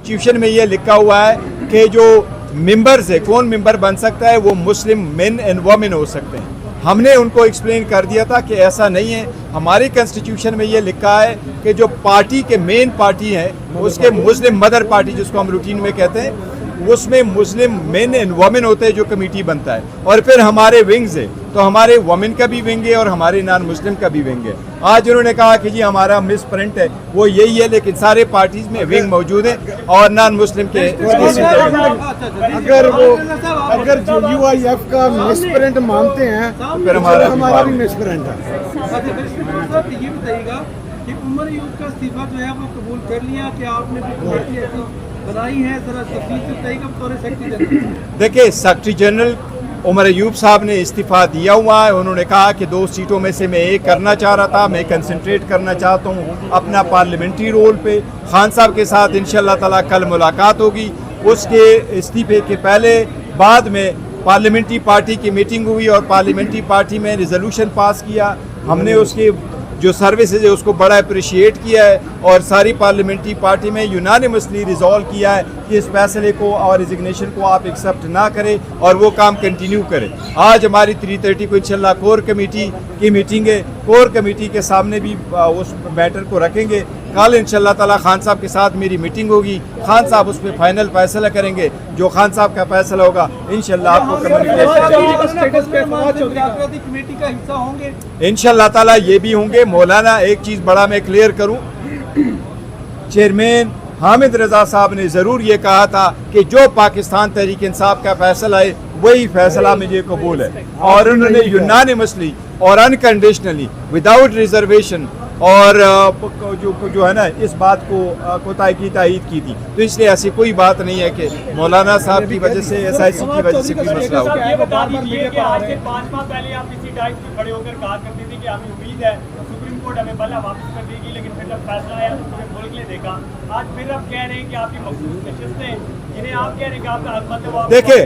Constitution में ये लिखा हुआ है कि जो मेंबर्स है, कौन मेंबर बन सकता है, वो मुस्लिम मेन एंड वुमेन हो सकते हैं। हमने उनको एक्सप्लेन कर दिया था कि ऐसा नहीं है। हमारे कॉन्स्टिट्यूशन में ये लिखा है कि जो पार्टी के मेन पार्टी है उसके मुस्लिम मदर पार्टी जिसको हम रूटीन में कहते हैं, उसमें मुस्लिम मेन एंड वुमेन होते हैं जो कमेटी बनता है। और फिर हमारे विंग्स है, तो हमारे वुमेन का भी विंग है और हमारे नॉन मुस्लिम का भी विंग है। आज उन्होंने कहा कि जी हमारा मिस प्रिंट है, वो यही है, लेकिन सारे पार्टीज में विंग मौजूद है और नॉन मुस्लिम के अगर जो UIF का मिस प्रिंट मानते हैं तो फिर हमारा भी मिस प्रिंट है। ये बताइएगा कि उमर अयूब का इस्तीफा जो है वो कबूल कर लिया कि आपने बनाई है, जरा तफसील से बताइएगा बतौर सेक्रेटरी जनरल। देखिए, सेक्रेटरी जनरल उमर अयूब साहब ने इस्तीफ़ा दिया हुआ है। उन्होंने कहा कि 2 सीटों में से मैं एक करना चाह रहा था, मैं कंसंट्रेट करना चाहता हूँ अपना पार्लियामेंट्री रोल पे। खान साहब के साथ इंशाअल्लाह ताला कल मुलाकात होगी। उसके इस्तीफे के पहले बाद में पार्लियामेंट्री पार्टी की मीटिंग हुई और पार्लियामेंट्री पार्टी में रिजोल्यूशन पास किया। हमने उसके जो सर्विसेज है उसको बड़ा अप्रिशिएट किया है और सारी पार्लियामेंट्री पार्टी में यूनानिमसली रिजॉल्व किया है कि इस फैसले को और रिजिग्नेशन को आप एक्सेप्ट ना करें और वो काम कंटिन्यू करें। आज हमारी 3:30 को इंशाल्लाह कोर कमेटी की मीटिंग है। कोर कमेटी के सामने भी उस मैटर को रखेंगे। कल इंशाल्लाह ताला खान साहब के साथ मेरी मीटिंग होगी। खान साहब उस पर फाइनल फैसला करेंगे। जो खान साहब का फैसला होगा इंशाल्लाह आपको इंशाल्लाह ताला ये भी होंगे। मौलाना एक चीज़ बड़ा मैं क्लियर करूं, चेयरमैन हामिद रजा साहब ने ज़रूर ये कहा था कि जो पाकिस्तान तहरीक इंसाफ का फैसला है वही फैसला मुझे कबूल है, और उन्होंने यूनानिमसली और अनकंडीशनली विदाउट रिजर्वेशन और जो है ना इस बात को कोताही की तायीद की थी। तो इसलिए ऐसी कोई बात नहीं है कि मौलाना साहब की वजह से SIC की वजह से कोई मसला हो। ये बता दीजिए कि आज से 5 माह पहले आप इसी डाइट पे खड़े होकर कहा करते थे कि हमें उम्मीद है सुप्रीम कोर्ट हमें बल्ला वापस कर देगी, लेकिन फिर जब फैसला आया तो पूरे मुल्क ने देखा। आज फिर आप कह रहे हैं कि आपकी मखसूस नशिस्तें जिन्हें आप कह रहे हैं कि आपका हकमत है वो आपको देखिए,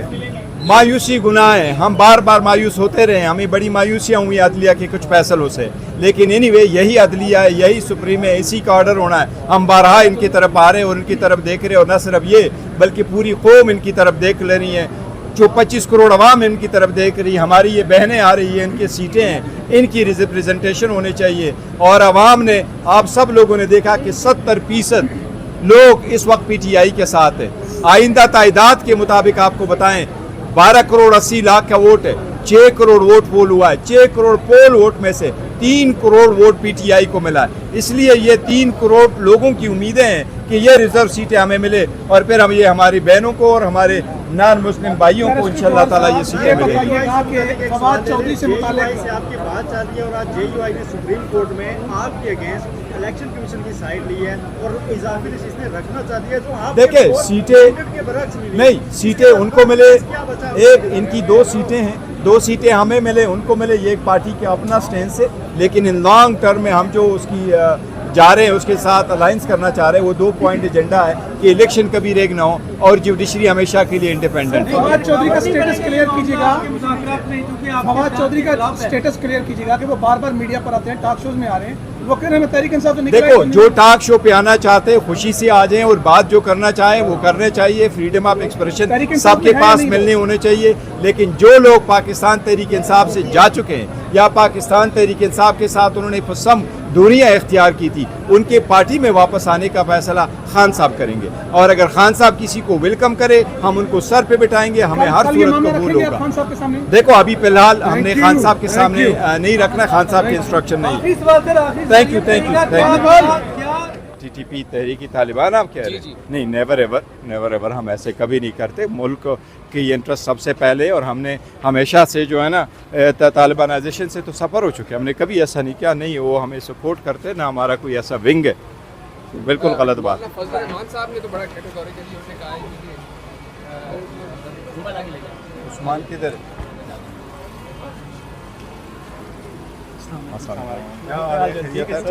मायूसी गुनाह है। हम बार बार मायूस होते रहे, हमें बड़ी मायूसियाँ हुई अदलिया के कुछ फैसलों से, लेकिन एनीवे यही अदलिया है, यही सुप्रीम है, इसी का ऑर्डर होना है। हम बारहा इनकी तरफ आ रहे हैं और इनकी तरफ देख रहे हैं, और न सिर्फ ये बल्कि पूरी कौम इनकी तरफ देख ले रही है। जो 25 करोड़ अवाम इनकी तरफ देख रही है, हमारी ये बहनें आ रही है, इनकी सीटें हैं, इनकी रिप्रेजेंटेशन होनी चाहिए। और अवाम ने, आप सब लोगों ने देखा कि 70% लोग इस वक्त PTI के साथ है। आइंदा तादाद के मुताबिक आपको बताएं 12 करोड़ 80 लाख का वोट है, 6 करोड़ वोट पोल हुआ है। 6 करोड़ पोल वोट में से 3 करोड़ वोट PTI को मिला है। इसलिए ये 3 करोड़ लोगों की उम्मीदें हैं कि ये रिजर्व सीटें हमें मिले और फिर हम ये हमारी बहनों को और हमारे नॉन मुस्लिम भाइयों को इंशाल्लाह ताला ये सीटें मिलेंगी। फवाद चौधरी से मुताल्लिक़ आपकी बात चल रही है और आज JUI ने सुप्रीम कोर्ट में आपके अगेंस्ट इलेक्शन कमीशन की साइड ली है और इजाफी नशिस्तें रखना चाहती है। तो आप देखिए, सीटें नहीं, सीटें उनको मिले, एक इनकी 2 सीटें हैं, 2 सीटें हमें मिले, उनको मिले, ये एक पार्टी के अपना स्टैंड से। लेकिन इन लॉन्ग टर्म में हम जो उसकी जा रहे हैं उसके साथ अलायंस करना चाह रहे हैं, वो 2 पॉइंट एजेंडा है कि इलेक्शन कभी रेग ना हो और जुडिशरी हमेशा के लिए इंडिपेंडेंट हो। फवाद चौधरी का स्टेटस क्लियर कीजिएगा, फवाद चौधरी का स्टेटस क्लियर कीजिएगा कि वो बार बार मीडिया पर आते हैं, टॉक शोज में आ रहे हैं, वो कह रहे हैं तहरीक इंसाफ से निकला। देखो, जो टॉक शो पे आना चाहते हैं खुशी से आ जाएं और बात जो करना चाहें वो करने चाहिए। फ्रीडम ऑफ एक्सप्रेशन सबके पास मिलने होने चाहिए। लेकिन जो लोग पाकिस्तान तहरीक इंसाफ से जा चुके हैं या पाकिस्तान तहरीक इंसाफ के साथ उन्होंने फसम दूरियां इख्तियार की थी, उनके पार्टी में वापस आने का फैसला खान साहब करेंगे। और अगर खान साहब किसी को वेलकम करे हम उनको सर पे बिठाएंगे, हमें हर सूरत कबूल होगा। देखो, अभी फिलहाल हमने खान साहब के सामने नहीं रखना, खान साहब के इंस्ट्रक्शन नहीं। Thank you, thank you. TTP तहरीकी तालिबान आप कह रहे हैं? नहीं, नेवर एवर हम ऐसे कभी नहीं करते। मुल्क की इंटरेस्ट सबसे पहले, और हमने हमेशा से जो है ना तालिबानाइजेशन से तो सफ़र हो चुके, हमने कभी ऐसा नहीं किया। नहीं, वो हमें सपोर्ट करते ना, हमारा कोई ऐसा विंग है। बिल्कुल गलत बात। उस्मान किधर?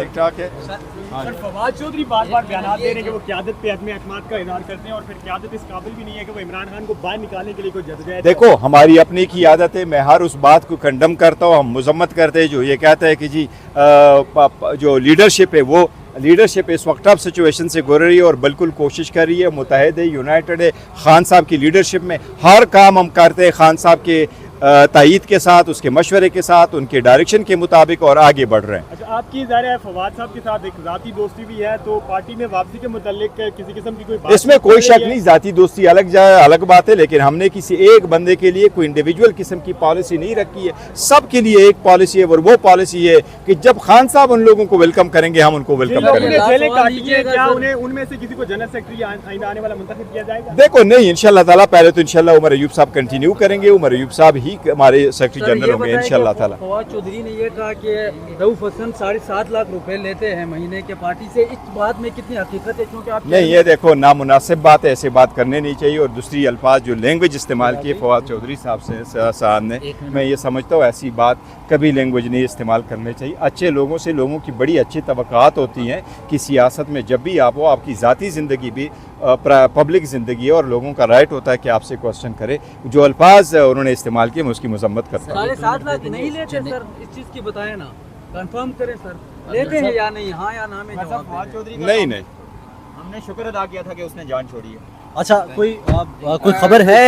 ठीक ठाक है। सर, फवाद चौधरी बार बार बयान दे रहे हैं कि वो क़यादत पे अदम एतमाद का इज़हार करते हैं और फिर क़यादत इस काबिल भी नहीं है कि वो इमरान खान को बाहर निकालने के लिए कोई जद्दोजहद। देखो, हमारी अपनी की आदत है, मैं हर उस बात को कंडम करता हूँ, हम मजम्मत करते हैं जो ये कहता है कि जी जो लीडरशिप है वो लीडरशिप इस वक्त टफ सिचुएशन से गुजर रही है और बिल्कुल कोशिश कर रही है, मुतहद है, यूनाइटेड है। खान साहब की लीडरशिप में हर काम हम करते हैं खान साहब के तायीद के साथ, उसके मशवरे के साथ, उनके डायरेक्शन के मुताबिक और आगे बढ़ रहे हैं। अच्छा, आपकी ज़ाहिर है फवाद साहब के साथ एक ज़ाती दोस्ती भी है, तो पार्टी में वापसी के मुतालिक किसी किस्म की कोई बात इसमें कोई शक नहीं, ज़ाती दोस्ती अलग बात है, लेकिन हमने किसी एक बंदे के लिए कोई इंडिविजुअल किस्म की पॉलिसी नहीं रखी है। सबके लिए एक पॉलिसी है और वो पॉलिसी है कि जब खान साहब उन लोगों को वेलकम करेंगे हम उनको वेलकम करेंगे। जेलें काटी हैं, क्या उन्हें उनमें से किसी को जनरल सेक्रेटरी आने वाला मुंतखब किया जाएगा? देखो नहीं, इंशाल्लाह ताला पहले तो इंशाल्लाह उमर अयूब साहब कंटिन्यू करेंगे, उमर अयूब साहब ही हमारे सेक्रेटरी जनरल होंगे इंशाल्लाह ताला। फवाद चौधरी ने ये कहा कि रऊफ हसन 7.5 लाख रुपए लेते हैं महीने के पार्टी से, इस बात में कितनी हकीकत है? क्योंकि आप नहीं, ये देखो नामुनासिब बात है, ऐसे बात करने नहीं चाहिए। और दूसरी अल्फाज जो लैंग्वेज इस्तेमाल किए फवाद चौधरी साहब ने, मैं ये समझता हूँ ऐसी बात कभी लैंग्वेज नहीं इस्तेमाल करनी चाहिए। अच्छे लोगों से लोगों की बड़ी अच्छी तवक्कात होती हैं कि सियासत में जब भी आप हो, आपकी ज़ाती ज़िंदगी भी पब्लिक ज़िंदगी है और लोगों का राइट होता है कि आपसे क्वेश्चन करे। जो अल्फाज उन्होंने इस्तेमाल किए मैं उसकी मजम्मत करता हूँ। 7.5 लाख नहीं लेते सर, इस चीज़ की बताएं ना, कंफर्म करें सर, लेते हैं या नहीं? हाँ या ना में जवाब फवाद चौधरी का नहीं नहीं, हमने शुक्र अदा किया था कि उसने जान छोड़ी है। अच्छा, कोई खबर है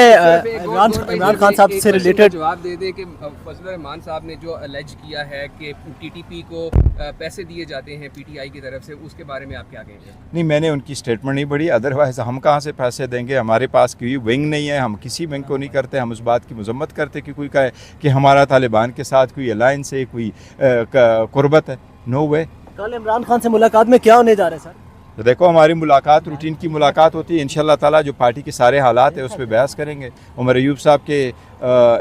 इमरान खान साहब से रिलेटेड? जवाब दे दे कि फजल रहमान साहब ने जो अलेज किया है कि टीटीपी को पैसे दिए जाते हैं पीटीआई की तरफ से, उसके बारे में आप क्या कहेंगे? नहीं, मैंने उनकी स्टेटमेंट नहीं पढ़ी, अदरवाइज़ हम कहाँ से पैसे देंगे? हमारे पास कोई विंग नहीं है, हम किसी विंग को नहीं करते। हम उस बात की मजम्मत करते कि कोई कहे कि हमारा तालिबान के साथ कोई अलायंस है, कोई कुर्बत है। नो वे। कल इमरान खान से मुलाकात में क्या होने जा रहा है सर? तो देखो हमारी मुलाकात रूटीन की मुलाकात होती है, इंशाल्लाह ताला जो पार्टी के सारे हालात है उस पर बहस करेंगे। उमर अयूब साहब के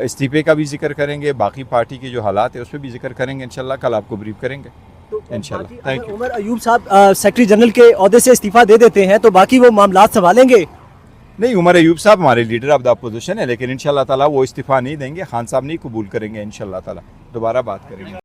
इस्तीफे का भी जिक्र करेंगे, बाकी पार्टी के जो हालात है उस पर भी जिक्र करेंगे। इंशाल्लाह कल आपको ब्रीफ करेंगे इंशाल्लाह। Thank you. उमर अयूब साहब सेक्रेटरी जनरल के ओहदे से इस्तीफा दे देते हैं तो बाकी वो मामलात संभालेंगे? नहीं, उमर अयूब साहब हमारे लीडर ऑफ द अपोजिशन है, लेकिन इंशाल्लाह ताला वो इस्तीफा नहीं देंगे, खान साहब नहीं कबूल करेंगे। इंशाल्लाह ताला दोबारा बात करेंगे।